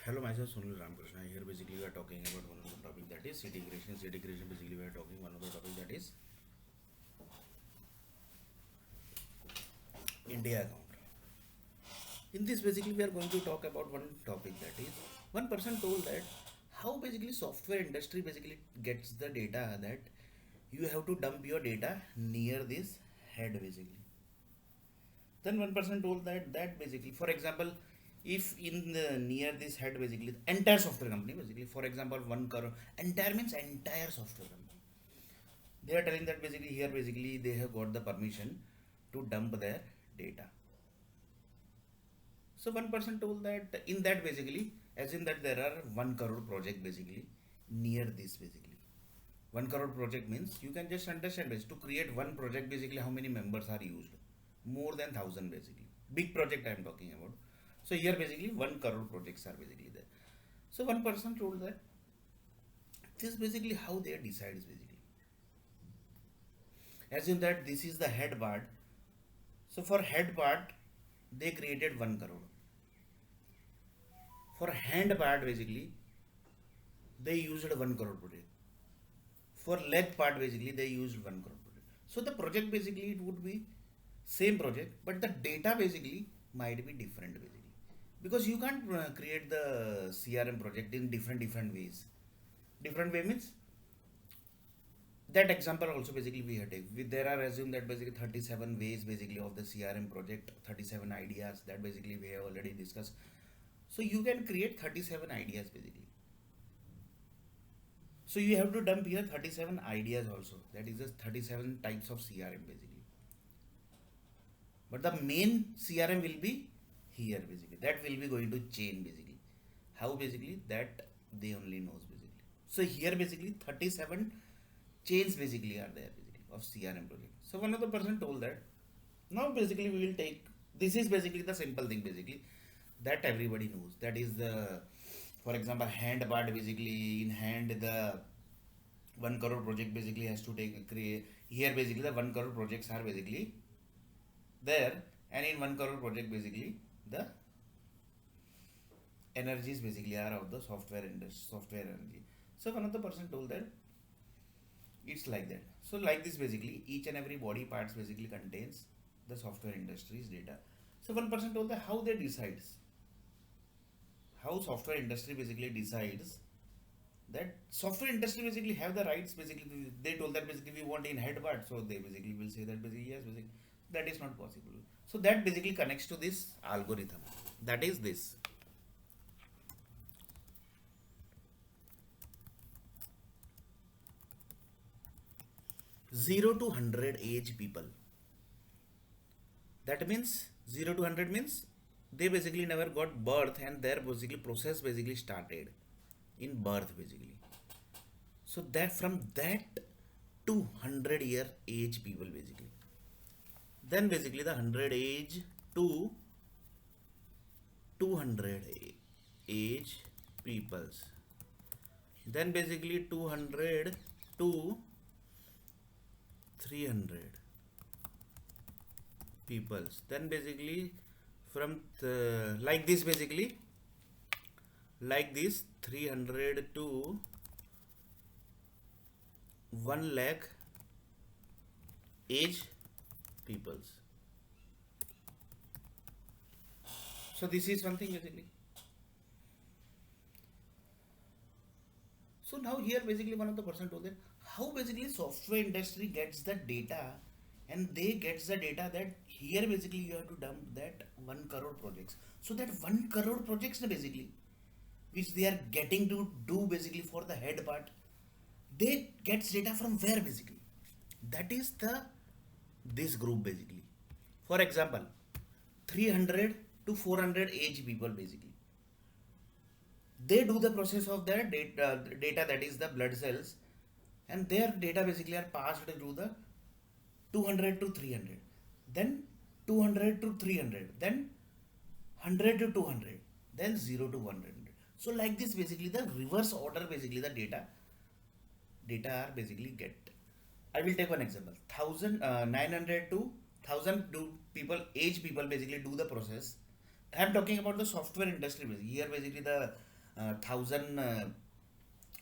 Hello, myself Sunil Ramakrishna. Here basically we are talking about one of the topic that is city creation. City creation basically we are talking one of the topic that is India account. In this basically we are going to talk about one topic that is one person told that how basically software industry basically gets the data that you have to dump your data near this head basically. Then one person told that basically, for example, if in the near this head basically the entire software company basically, for example, one crore entire means entire software company. They are telling that basically here basically they have got the permission to dump their data. So one person told that in that basically, as in that there are 1 crore project basically near this basically. 1 crore project means you can just understand this to create one project basically how many members are used, more than 1,000 basically. Big project I am talking about. So here basically 1 crore projects are basically there. So one person told that this basically how they decides basically. Assume that this is the head part. So for head part, they created 1 crore. For hand part, basically, they used 1 crore project. For leg part, basically, they used 1 crore project. So the project basically it would be same project, but the data basically might be different basically, because you can't create the CRM project in different ways. Different way means that example also basically we had take. There are assume that basically 37 ways basically of the CRM project, 37 ideas that basically we have already discussed. So you can create 37 ideas basically. So you have to dump here 37 ideas also. That is just 37 types of CRM basically. But the main CRM will be here basically. That will be going to chain basically. How basically that they only knows basically. So here basically 37 chains basically are there basically of CRM project. So one of the person told that now basically we will take, this is basically the simple thing basically that everybody knows. That is the, for example, hand part basically in hand the 1 crore project basically has to take create here basically the 1 crore projects are basically there, and in 1 crore project basically the energies basically are of the software industry, software energy. So one of the person told that it's like that. So like this basically each and every body parts basically contains the software industry's data. So one person told that how they decides, how software industry basically decides that software industry basically have the rights basically. They told that basically we want in head part, so they basically will say that basically yes basically that is not possible. So that basically connects to this algorithm, that is this 0 to 100 age people. That means 0 to 100 means they basically never got birth and their basically process basically started in birth basically. So that from that to 100-year age people basically, then basically the 100 age to 200 age peoples, then basically 200 to 300 peoples, then basically from like this basically, like this 300 to 1 lakh age peoples. So this is one thing basically. So now here basically one of the person told that how basically software industry gets the data, and they gets the data that here basically you have to dump that 1 crore projects. So that 1 crore projects basically which they are getting to do basically for the head part, they gets data from where basically, that is the this group basically. For example, 300 to 400 age people basically, they do the process of their data that is the blood cells, and their data basically are passed through the 200 to 300, then 200 to 300, then 100 to 200, then 0 to 100. So like this basically the reverse order basically the data are basically get. I will take one example. 900 to 1000 do people age people basically do the process. I am talking about the software industry basically. Here basically the thousand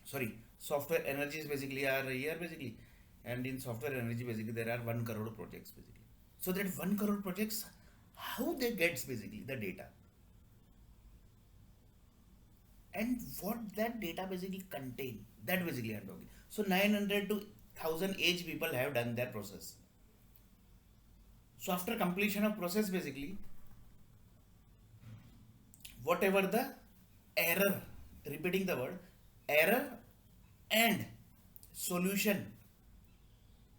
sorry, software energies basically are here basically, and in software energy basically there are 1 crore projects basically. So that 1 crore projects, how they gets basically the data, and what that data basically contain, that basically I'm talking. So 900 to 1000 age people have done their process. So after completion of process basically, whatever the error, repeating the word, error and solution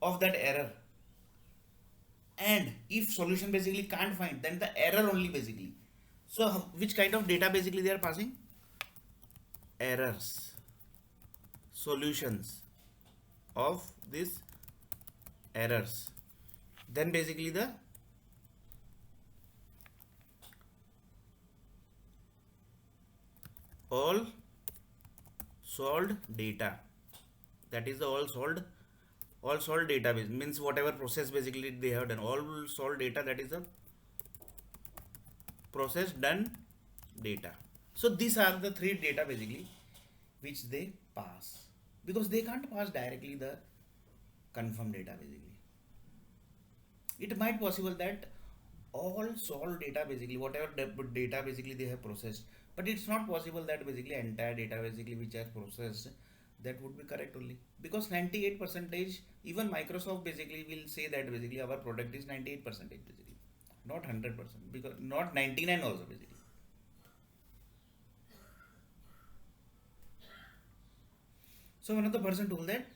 of that error, and if solution basically can't find, then the error only basically. So which kind of data basically they are passing? Errors, solutions of these errors, then basically the all solved data, that is the all solved database, means whatever process basically they have done, all solved data, that is the process done data. So these are the three data basically which they pass, because they can't pass directly the confirmed data basically. It might possible that all solved data basically, whatever data basically they have processed, but it's not possible that basically entire data basically which are processed, that would be correct only, because 98 percentage, even Microsoft basically will say that basically our product is 98 percentage basically, not 100%, because not 99 also basically. So one of the person told that,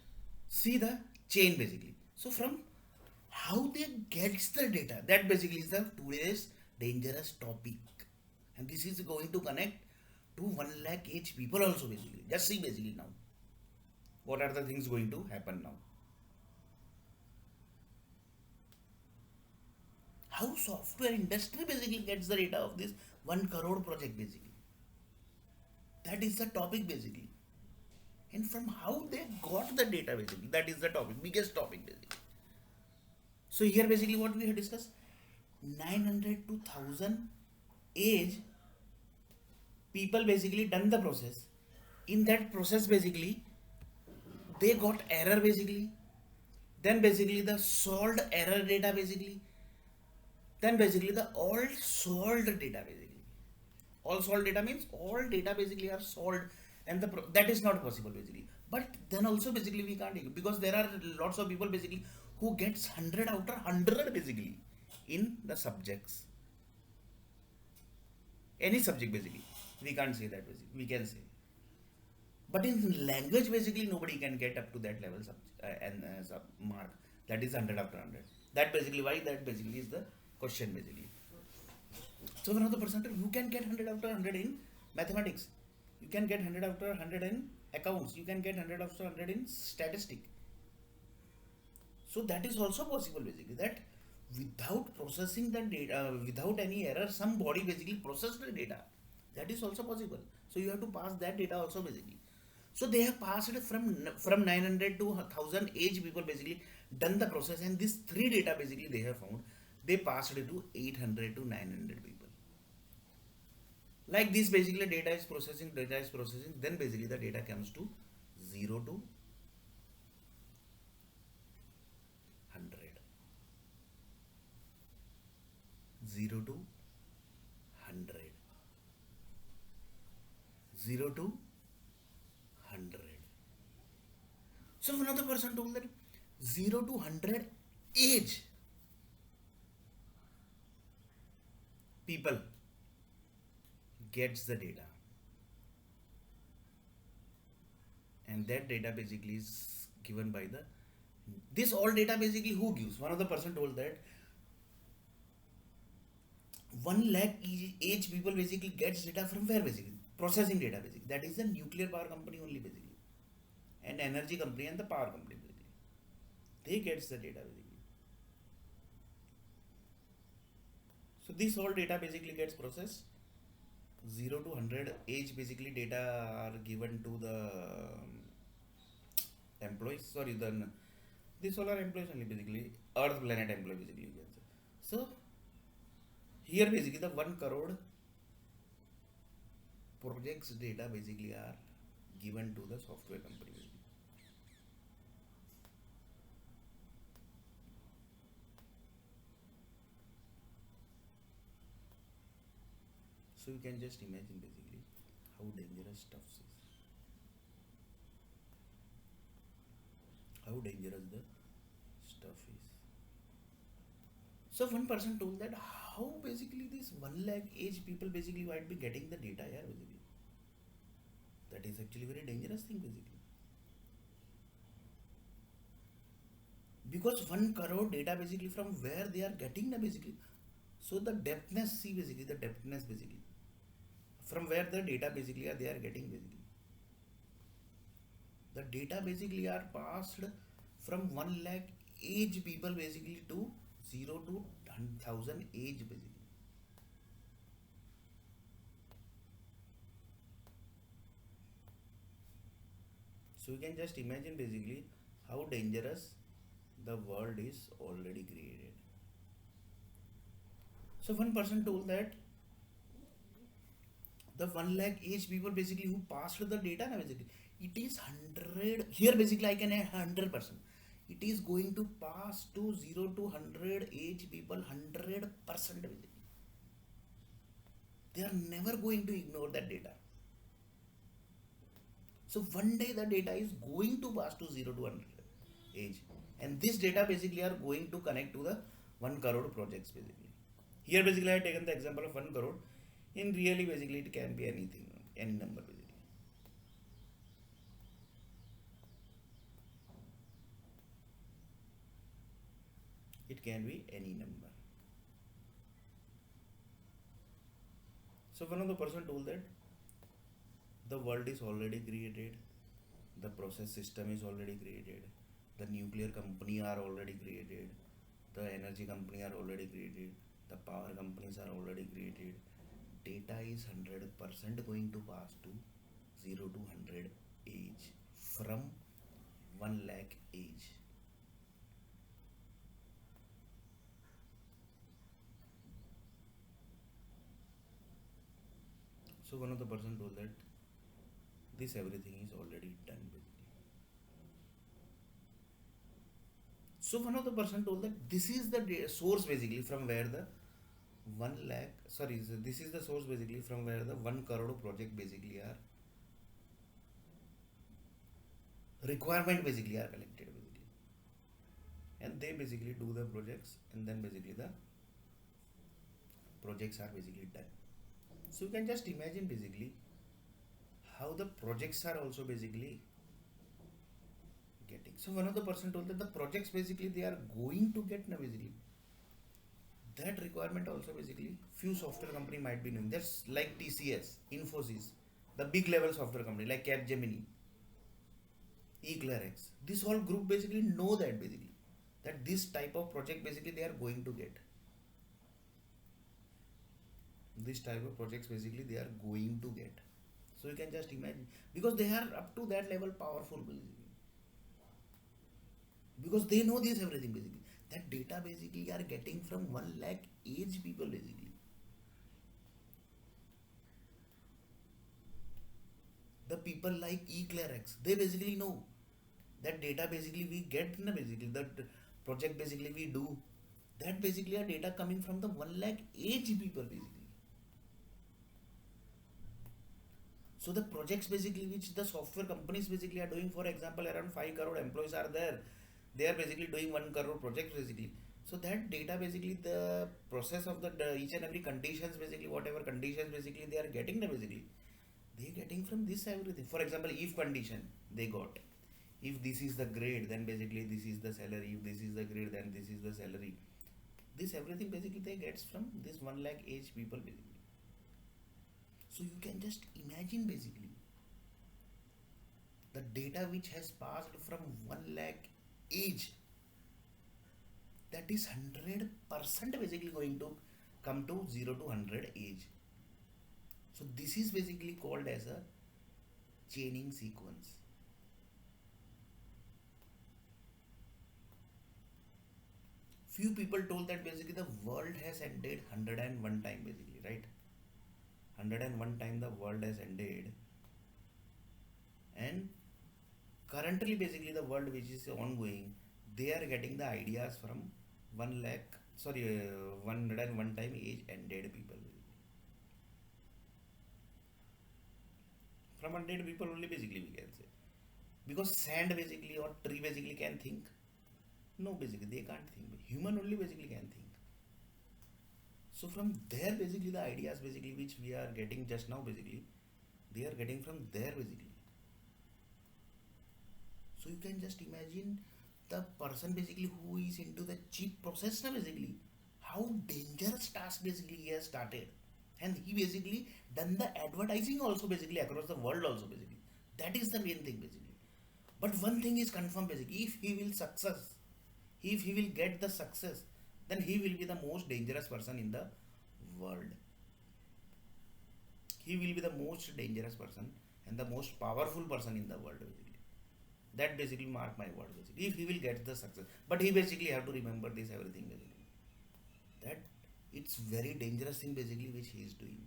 see the chain basically. So from how they gets the data, that basically is the today's dangerous topic, and this is going to connect to 1 lakh age people also basically. Just see basically now what are the things going to happen now. How software industry basically gets the data of this 1 crore project basically. That is the topic basically. And from how they got the data basically, that is the topic, biggest topic basically. So here basically what we have discussed, 900 to 1000 age people basically done the process. In that process basically they got error basically, then basically the solved error data basically, then basically the all solved data basically. All solved data means all data basically are solved, and that is not possible basically. But then also basically we can't, because there are lots of people basically who gets 100 out of 100 basically in the subjects, any subject basically. We can't say that basically, we can say, but in language basically nobody can get up to that level and mark, that is 100 after 100. That basically why that basically is the question basically. So one of the percentile, you can get 100 after 100 in mathematics, you can get 100 after 100 in accounts, you can get 100 after 100 in statistic. So that is also possible basically, that without processing the data, without any error, somebody basically process the data. That is also possible. So you have to pass that data also basically. So they have passed it from 900 to 1000 age people basically done the process, and these three data basically they have found, they passed it to 800 to 900 people. Like this basically data is processing, then basically the data comes to 0 to 100. 0 to 100. 0 to 100. So another person told that 0 to 100 age people gets the data, and that data basically is given by the, this all data basically who gives. One of the person told that 1 lakh age people basically gets data from where basically, processing data basically, that is the nuclear power company only basically, and energy company and the power company basically, they gets the data basically. So this all data basically gets processed. 0 to 100 age basically data are given to the employees, sorry, then these all are employees only basically, earth planet employee basically you can say. So here basically the 1 crore projects data basically are given to the software company basically. So you can just imagine basically how dangerous stuff is, how dangerous the stuff is. So one person told that how basically this 1 lakh age people basically might be getting the data here basically. That is actually very dangerous thing basically. Because 1 crore data basically from where they are getting the basically. So the depthness, see basically the depthness basically. From where the data basically are they are getting basically. The data basically are passed from 1 lakh age people basically to 0 to 1,000 age basically. So you can just imagine basically how dangerous the world is already created. So one person told that the 1 lakh age people basically who passed the data na basically it is 100 here basically I can add 100%. It is going to pass to 0 to 100 age people 100% basically. They are never going to ignore that data. So one day the data is going to pass to 0 to 100 age, and this data basically are going to connect to the 1 crore projects basically. Here basically I have taken the example of 1 crore. In really basically it can be anything, any number basically. It can be any number. So one of the person told that the world is already created, the process system is already created, the nuclear company are already created, the energy company are already created, the power companies are already created. Data is 100% going to pass to 0 to 100 age from 1 lakh age. So one of the person told that this everything is already done basically. So one of the person told that this is the source basically from where the 1 lakh, sorry, so this is the source basically from where the 1 crore project basically are requirement basically are collected basically, and they basically do the projects, and then basically the projects are basically done. So you can just imagine basically how the projects are also basically getting. So one of the person told that the projects basically they are going to get now basically that requirement also basically few software company might be doing. That's like TCS, Infosys, the big level software company like Capgemini, eClearX. This whole group basically know that basically that this type of project basically they are going to get. This type of projects basically they are going to get. So you can just imagine because they are up to that level powerful basically. Because they know this everything basically. That data basically are getting from 1 lakh age people basically. The people like eClearX, they basically know that data basically we get na basically that project basically we do, that basically are data coming from the 1 lakh age people basically. So the projects basically which the software companies basically are doing, for example, around 5 crore employees are there. They are basically doing 1 crore projects basically. So that data basically the process of the each and every conditions basically whatever conditions basically they are getting the basically they getting from this everything. For example, if condition they got, if this is the grade then basically this is the salary, if this is the grade then this is the salary. This everything basically they gets from this 1 lakh age people basically. So you can just imagine basically the data which has passed from 1 lakh age, that is 100% basically going to come to 0 to 100 age. So this is basically called as a chaining sequence. Few people told that basically the world has ended 101 time basically, right? 101 time the world has ended, and currently basically the world which is ongoing, they are getting the ideas from 1 lakh, sorry, 101 time age ended people. From 100 people only basically we can say, because sand basically or tree basically can think. No, basically they can't think. Human only basically can think. So from there basically the ideas basically which we are getting just now basically, they are getting from there basically. So you can just imagine the person basically who is into the cheap process now basically, how dangerous task basically he has started. And he basically done the advertising also basically across the world also basically. That is the main thing basically. But one thing is confirmed basically, if he will success, if he will get the success, then he will be the most dangerous person in the world. He will be the most dangerous person and the most powerful person in the world basically. That basically mark my word basically. If he will get the success, but he basically have to remember this everything basically. That it's very dangerous thing basically which he is doing.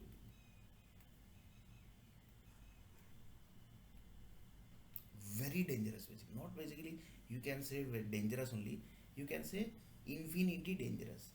Very dangerous basically. Not basically you can say dangerous only. You can say infinity dangerous.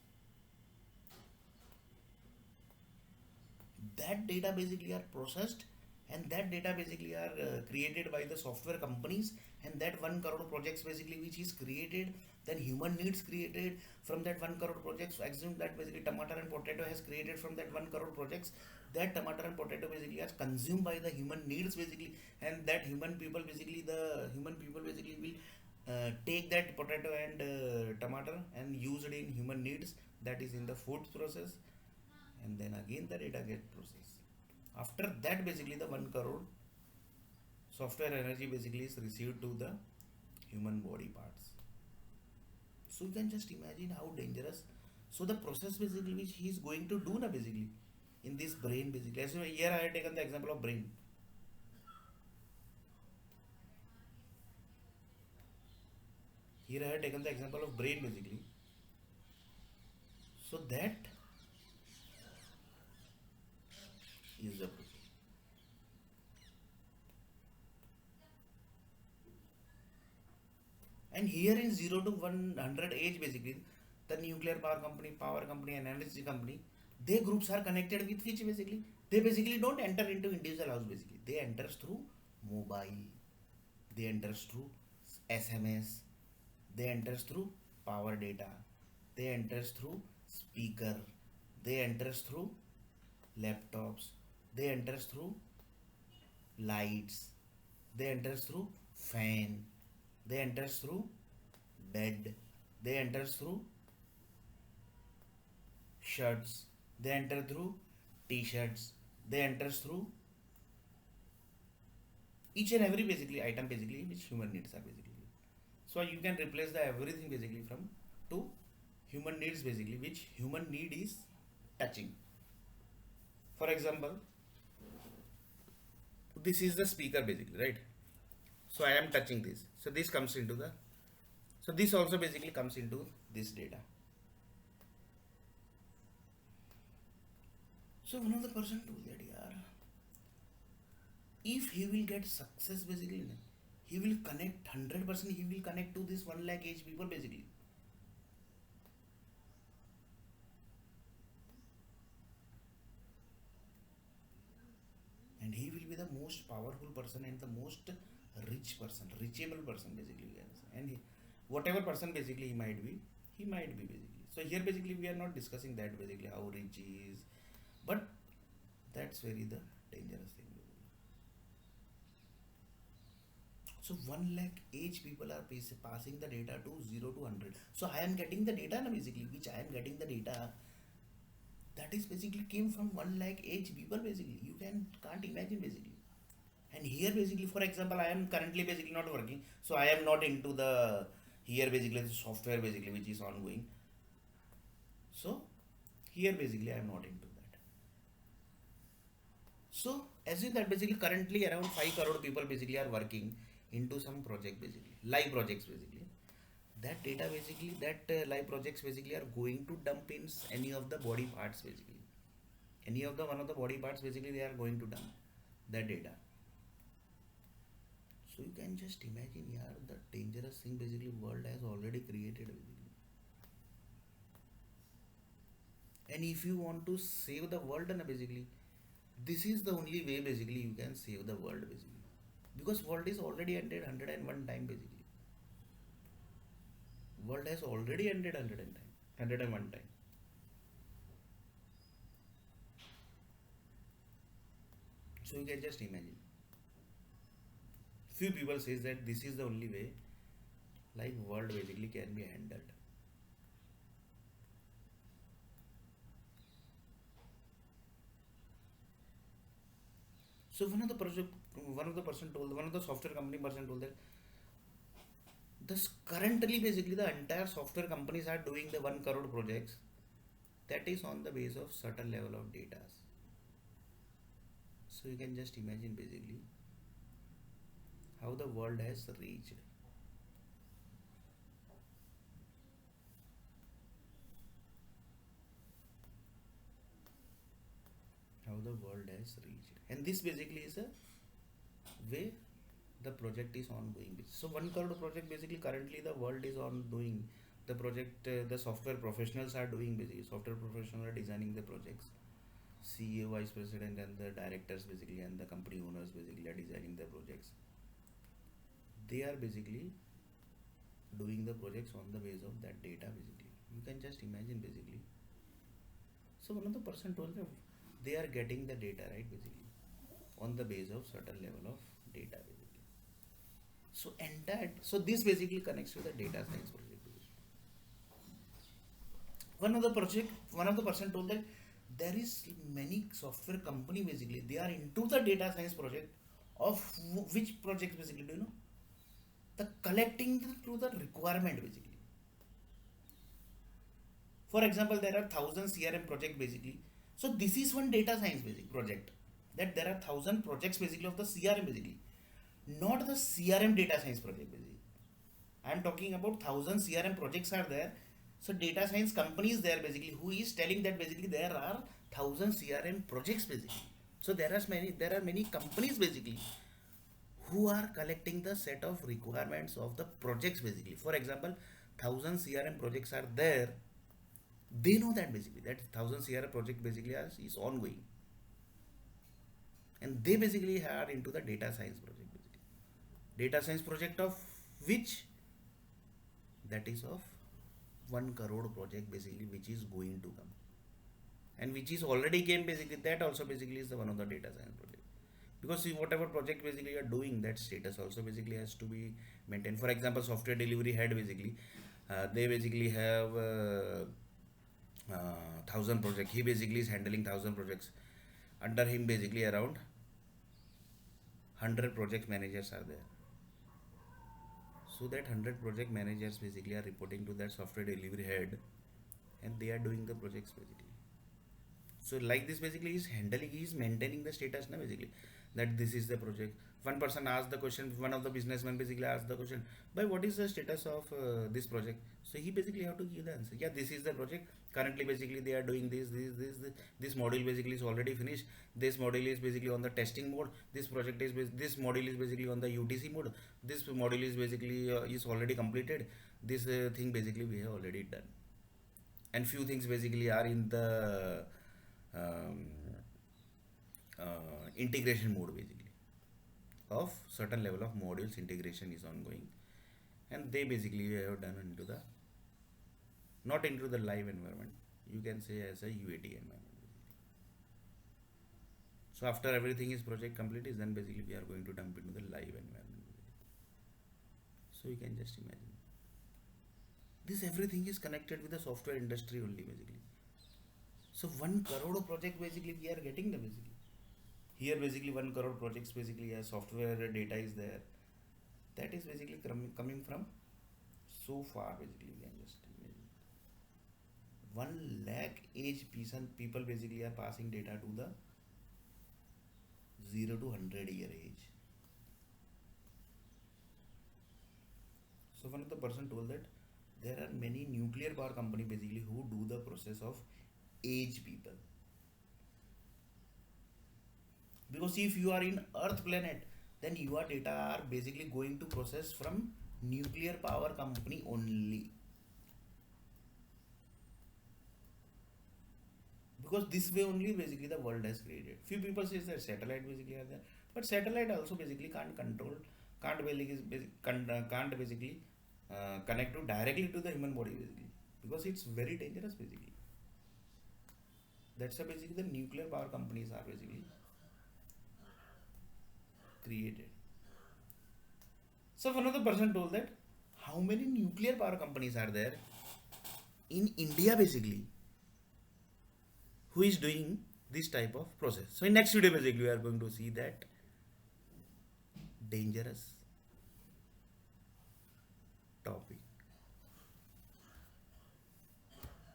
That data basically are processed, and that data basically are created by the software companies, and that 1 crore projects basically which is created, then human needs created from that 1 crore projects. Assume that basically tomato and potato has created from that 1 crore projects. That tomato and potato basically are consumed by the human needs basically, and that human people basically will take that potato and tomato and use it in human needs, that is in the food process, and then again the data get processed. After that basically the 1 crore software energy basically is received to the human body parts. So you can just imagine how dangerous. So the process basically which he is going to do now basically in this brain basically. As here I have taken the example of brain. Here I have taken the example of brain basically. So that is the process. And here in 0 to 100 age basically, the nuclear power company and energy company, they groups are connected with which basically, they basically don't enter into individual house basically. They enters through mobile, they enters through SMS, they enters through power data, they enters through speaker, they enters through laptops, they enters through lights, they enters through fan, they enters through bed, they enters through shirts, they enter through t-shirts, they enters through each and every basically item basically which human needs are basically. So you can replace the everything basically from to human needs basically, which human need is touching. For example, this is the speaker basically, right? So I am touching this, so this comes into the, so this also basically comes into this data. So one of the person told that, yaar, if he will get success basically, he will connect 100%, he will connect to this 1 lakh age people basically. And he will be the most powerful person and the most rich person, reachable person basically, yes. And whatever person basically he might be basically. So here basically we are not discussing that basically how rich he is, but that's very the dangerous thing. So 1 lakh age people are passing the data to 0 to 100. So I am getting the data now basically, which I am getting the data, that is basically came from 1 lakh age people basically. You can't imagine basically. And here basically, for example, I am currently basically not working, so I am not into the here basically the software basically which is ongoing. So here basically I am not into that. So assume that basically currently around 5 crore people basically are working into some project basically, live projects basically. That data basically, that live projects basically are going to dump in any of the body parts basically. any of the one of the body parts, basically they are going to dump that data. So you can just imagine, yeah, the dangerous thing basically world has already created basically. And if you want to save the world, then basically this is the only way basically you can save the world basically, because world is already ended 101 time basically. World has already ended 101 time. So you can just imagine. Few people says that this is the only way like world basically can be handled. So one of the person told, one of the software company person told that this currently basically the entire software companies are doing the 1 crore projects, that is on the base of certain level of data. So you can just imagine basically how the world has reached. How the world has reached. And this basically is a way the project is ongoing. So 1 crore project basically currently the world is on doing the project. The software professionals are doing basically. Software professionals are designing the projects. CEO, vice president, and the directors basically, and the company owners basically are designing the projects. They are basically doing the projects on the base of that data basically. You can just imagine basically. So one of the person told them they are getting the data right basically on the base of certain level of data basically. So entire, so this basically connects to the data science project basically. One of the person told that there is many software company basically they are into the data science project of which project basically, do you know? The collecting to the requirement basically. For example, there are thousand CRM project basically. So this is one data science basic project, that there are thousand projects basically of the CRM basically, not the CRM data science project basically. I am talking about thousand CRM projects are there. So data science company is there basically who is telling that basically there are thousand CRM projects basically. So there are many companies basically who are collecting the set of requirements of the projects basically. For example, thousand CRM projects are there. They know that basically that thousand CRM project basically is ongoing, and they basically are into the data science project basically. Data science project of which, that is of 1 crore project basically, which is going to come, and which is already came basically, that also basically is the one of the data science project. Because see, whatever project basically you are doing, that status also basically has to be maintained. For example, software delivery head basically, they basically have 1,000 project. He basically is handling 1,000 projects. Under him basically around 100 project managers are there. So that 100 project managers basically are reporting to that software delivery head, and they are doing the projects basically. So like this basically is handling, he is maintaining the status now basically, that this is the project. One person asked the question, one of the businessmen basically asked the question, by what is the status of this project? So he basically have to give the answer. Yeah, this is the project. Currently basically they are doing this module basically is already finished. This module is basically on the testing mode. This project is this module is basically on the UTC mode. This module is basically is already completed. This thing basically we have already done, and few things basically are in the um, integration mode basically, of certain level of modules integration is ongoing, and they basically have done into the, not into the live environment, you can say as a UAT environment. So after everything is project complete is, then basically we are going to dump into the live environment. So you can just imagine this, everything is connected with the software industry only basically. So 1 crore project basically we are getting the basically. Here basically 1 crore projects basically as software data is there. That is basically coming from so far basically, we can just imagine. 1 lakh age people basically are passing data to the 0 to 100 year age. So one of the person told that there are many nuclear power company basically who do the process of age people. Because if you are in Earth planet, then your data are basically going to process from nuclear power company only. Because this way only basically the world has created. Few people says that satellite basically are there, but satellite also basically can't control, can't basically connect to directly to the human body basically, because it's very dangerous basically. That's why basically the nuclear power companies are basically created. So one of the person told that how many nuclear power companies are there in India basically who is doing this type of process. So in next video basically we are going to see that dangerous topic.